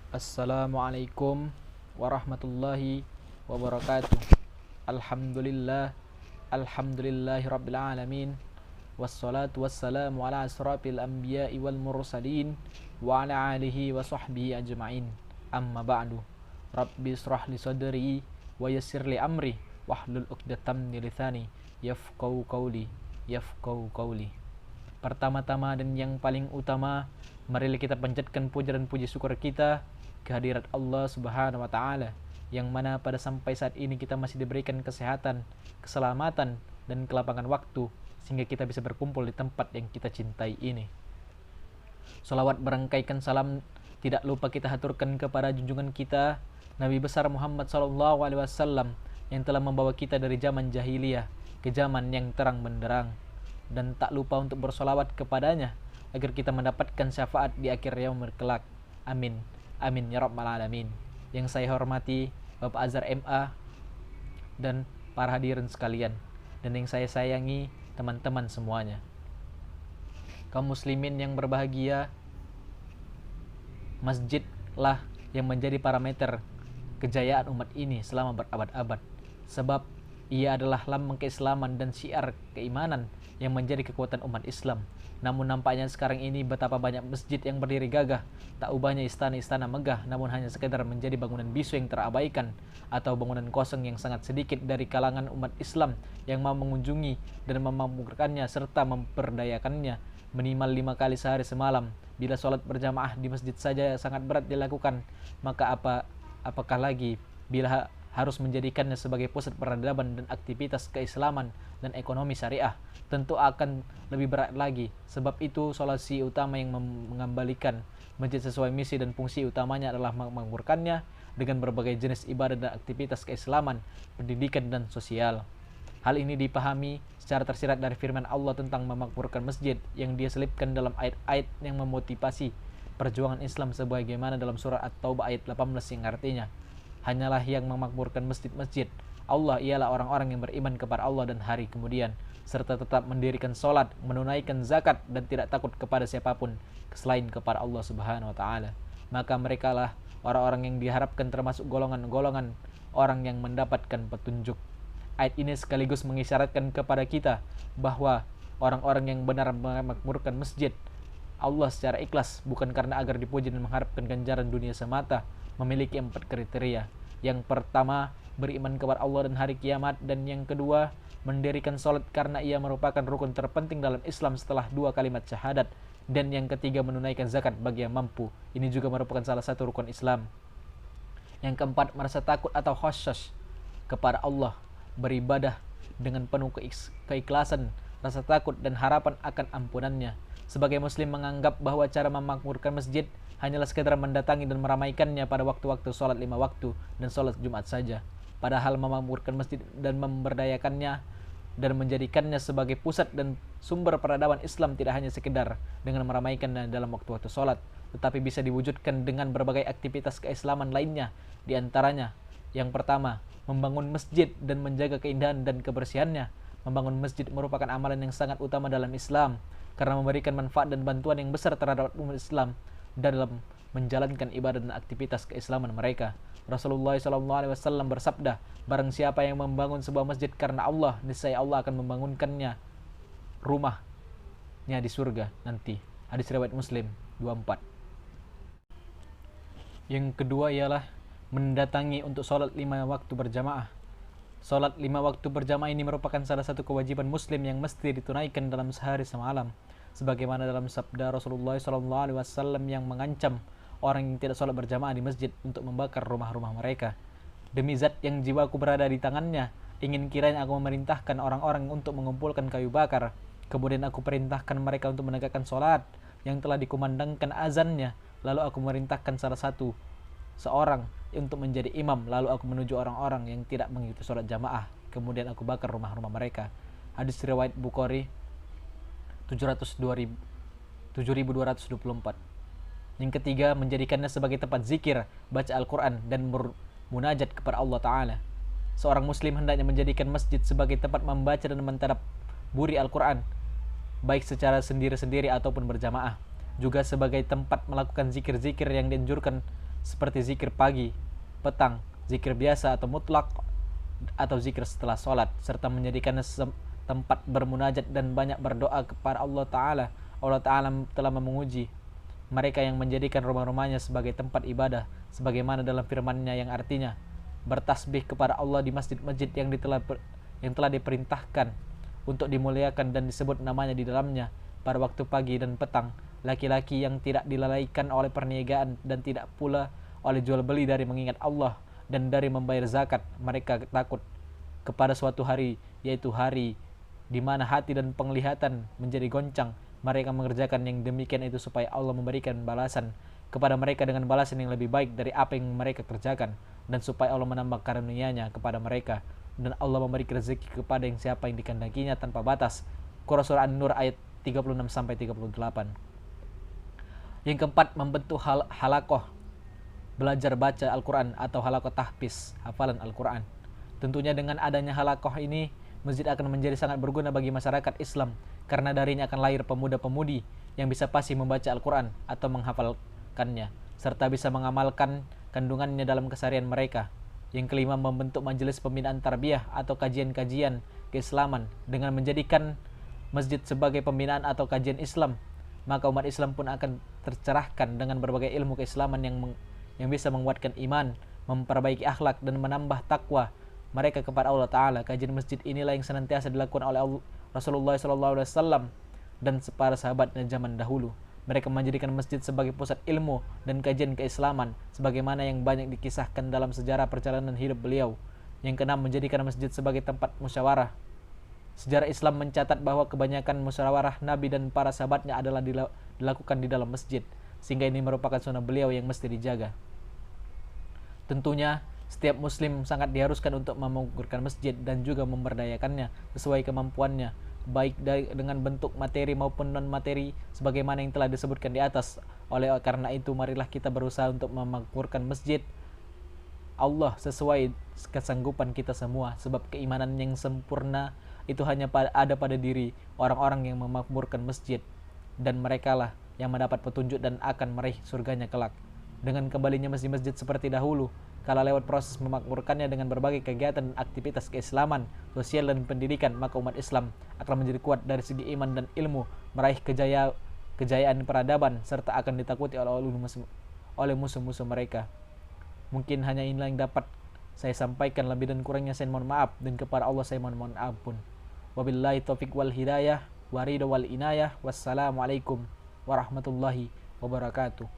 Assalamualaikum warahmatullahi wabarakatuh. Alhamdulillah, alhamdulillahirabbil alamin. Wassalatu wassalamu ala asrafil anbiya'i wal mursalin wa ala alihi wa sahbihi ajma'in. Amma ba'du. Rabbi israh li sadri wa yassir li amri wahlul 'uqdatam min lisani yafqahu qawli. Pertama-tama dan yang paling utama, marilah kita panjatkan puja dan puji syukur kita kehadirat Allah Subhanahu wa taala, yang mana pada sampai saat ini kita masih diberikan kesehatan, keselamatan dan kelapangan waktu sehingga kita bisa berkumpul di tempat yang kita cintai ini. Salawat berangkaikan salam tidak lupa kita haturkan kepada junjungan kita Nabi besar Muhammad SAW yang telah membawa kita dari zaman jahiliyah ke zaman yang terang benderang, dan tak lupa untuk bersolawat kepadanya agar kita mendapatkan syafaat di akhir yaumil kelak. Amin, amin ya rabbal alamin. Yang saya hormati Bapak Azhar MA dan para hadirin sekalian, dan yang saya sayangi teman-teman semuanya. Kaum muslimin yang berbahagia, masjidlah yang menjadi parameter kejayaan umat ini selama berabad-abad, sebab ia adalah lambang keislaman dan syiar keimanan yang menjadi kekuatan umat Islam. Namun nampaknya sekarang ini betapa banyak masjid yang berdiri gagah, tak ubahnya istana-istana megah, namun hanya sekedar menjadi bangunan bisu yang terabaikan, atau bangunan kosong yang sangat sedikit dari kalangan umat Islam yang mau mengunjungi dan memakmurkannya serta memperdayakannya minimal 5 kali sehari semalam. Bila sholat berjamaah di masjid saja sangat berat dilakukan, maka apakah lagi bila harus menjadikannya sebagai pusat peradaban dan aktivitas keislaman dan ekonomi syariah. Tentu akan lebih berat lagi. Sebab itu solusi utama yang mengembalikan masjid sesuai misi dan fungsi utamanya adalah memakmurkannya dengan berbagai jenis ibadah dan aktivitas keislaman, pendidikan dan sosial. Hal ini dipahami secara tersirat dari firman Allah tentang memakmurkan masjid yang dia selipkan dalam ayat-ayat yang memotivasi perjuangan Islam, sebagaimana dalam surah At-Taubah ayat 18 yang artinya, hanyalah yang memakmurkan masjid-masjid Allah ialah orang-orang yang beriman kepada Allah dan hari kemudian, serta tetap mendirikan sholat, menunaikan zakat, dan tidak takut kepada siapapun selain kepada Allah Subhanahu wa taala. Maka merekalah orang-orang yang diharapkan termasuk golongan-golongan orang yang mendapatkan petunjuk. Ayat ini sekaligus mengisyaratkan kepada kita bahwa orang-orang yang benar memakmurkan masjid Allah secara ikhlas, bukan karena agar dipuji dan mengharapkan ganjaran dunia semata, memiliki 4 kriteria. Yang pertama, beriman kepada Allah dan hari kiamat, dan yang kedua, mendirikan sholat karena ia merupakan rukun terpenting dalam Islam setelah 2 kalimat syahadat, dan yang ketiga, menunaikan zakat bagi yang mampu. Ini juga merupakan salah satu rukun Islam. Yang keempat, merasa takut atau khusyuk kepada Allah, beribadah dengan penuh keikhlasan, rasa takut dan harapan akan ampunannya. Sebagai muslim menganggap bahwa cara memakmurkan masjid hanyalah sekedar mendatangi dan meramaikannya pada waktu-waktu sholat 5 waktu dan sholat Jumat saja. Padahal memakmurkan masjid dan memberdayakannya dan menjadikannya sebagai pusat dan sumber peradaban Islam tidak hanya sekedar dengan meramaikannya dalam waktu-waktu sholat, tetapi bisa diwujudkan dengan berbagai aktivitas keislaman lainnya. Di antaranya, yang pertama, membangun masjid dan menjaga keindahan dan kebersihannya. Membangun masjid merupakan amalan yang sangat utama dalam Islam karena memberikan manfaat dan bantuan yang besar terhadap umat Islam dalam menjalankan ibadah dan aktivitas keislaman mereka. Rasulullah SAW bersabda, barang siapa yang membangun sebuah masjid karena Allah, niscaya Allah akan membangunkannya rumahnya di surga nanti. Hadis riwayat Muslim 24. Yang kedua ialah mendatangi untuk sholat 5 waktu berjamaah. Sholat 5 waktu berjamaah ini merupakan salah satu kewajiban muslim yang mesti ditunaikan dalam sehari semalam, sebagaimana dalam sabda Rasulullah SAW yang mengancam orang yang tidak sholat berjamaah di masjid untuk membakar rumah-rumah mereka. Demi zat yang jiwaku berada di tangannya, ingin kiranya aku memerintahkan orang-orang untuk mengumpulkan kayu bakar, kemudian aku perintahkan mereka untuk menegakkan sholat yang telah dikumandangkan azannya, lalu aku memerintahkan salah satu seorang untuk menjadi imam, lalu aku menuju orang-orang yang tidak mengikuti sholat jamaah, kemudian aku bakar rumah-rumah mereka. Hadis riwayat Bukhari 7224. Yang ketiga, menjadikannya sebagai tempat zikir, baca Al-Quran, dan bermunajat kepada Allah Ta'ala. Seorang muslim hendaknya menjadikan masjid sebagai tempat membaca dan mentadabburi Al-Quran, baik secara sendiri-sendiri ataupun berjamaah. Juga sebagai tempat melakukan zikir-zikir yang dianjurkan seperti zikir pagi, petang, zikir biasa atau mutlak, atau zikir setelah sholat, serta menjadikannya tempat bermunajat dan banyak berdoa kepada Allah Ta'ala. Allah Ta'ala telah menguji mereka yang menjadikan rumah-rumahnya sebagai tempat ibadah, sebagaimana dalam firman-Nya yang artinya, bertasbih kepada Allah di masjid-masjid yang telah diperintahkan untuk dimuliakan dan disebut namanya di dalamnya pada waktu pagi dan petang. Laki-laki yang tidak dilalaikan oleh perniagaan dan tidak pula oleh jual beli dari mengingat Allah dan dari membayar zakat. Mereka takut kepada suatu hari, yaitu hari di mana hati dan penglihatan menjadi goncang. Mereka mengerjakan yang demikian itu supaya Allah memberikan balasan kepada mereka dengan balasan yang lebih baik dari apa yang mereka kerjakan, dan supaya Allah menambah karunia-Nya kepada mereka, dan Allah memberikan rezeki kepada yang siapa yang dikehendakinya tanpa batas. Surah An-Nur ayat 36-38. Yang keempat, membentuk halakoh belajar baca Al-Quran atau halakoh tahfiz hafalan Al-Quran. Tentunya dengan adanya halakoh ini, masjid akan menjadi sangat berguna bagi masyarakat Islam, karena darinya akan lahir pemuda-pemudi yang bisa fasih membaca Al-Quran atau menghafalkannya, serta bisa mengamalkan kandungannya dalam keseharian mereka. Yang kelima, membentuk majelis pembinaan tarbiyah atau kajian-kajian keislaman. Dengan menjadikan masjid sebagai pembinaan atau kajian Islam, maka umat Islam pun akan tercerahkan dengan berbagai ilmu keislaman yang bisa menguatkan iman, memperbaiki akhlak, dan menambah takwa mereka kepada Allah Ta'ala. Kajian masjid inilah yang senantiasa dilakukan oleh Rasulullah SAW dan para sahabatnya zaman dahulu. Mereka menjadikan masjid sebagai pusat ilmu dan kajian keislaman, sebagaimana yang banyak dikisahkan dalam sejarah perjalanan hidup beliau. Yang keenam, menjadikan masjid sebagai tempat musyawarah. Sejarah Islam mencatat bahwa kebanyakan musyawarah Nabi dan para sahabatnya adalah dilakukan di dalam masjid, sehingga ini merupakan sunnah beliau yang mesti dijaga. Tentunya setiap muslim sangat diharuskan untuk membangunkan masjid dan juga memberdayakannya sesuai kemampuannya, baik dengan bentuk materi maupun non materi, sebagaimana yang telah disebutkan di atas. Oleh karena itu, marilah kita berusaha untuk memakmurkan masjid Allah sesuai kesanggupan kita semua, sebab keimanan yang sempurna itu hanya ada pada diri orang-orang yang memakmurkan masjid, dan merekalah yang mendapat petunjuk dan akan meraih surganya kelak. Dengan kembalinya masjid-masjid seperti dahulu, kalau lewat proses memakmurkannya dengan berbagai kegiatan dan aktivitas keislaman, sosial, dan pendidikan, maka umat Islam akan menjadi kuat dari segi iman dan ilmu, meraih kejayaan peradaban, serta akan ditakuti oleh musuh-musuh mereka. Mungkin hanya inilah yang dapat saya sampaikan, lebih dan kurangnya saya mohon maaf, dan kepada Allah saya mohon ampun. Wabillahi taufiq wal hidayah, waridha wal inayah. Wassalamualaikum warahmatullahi wabarakatuh.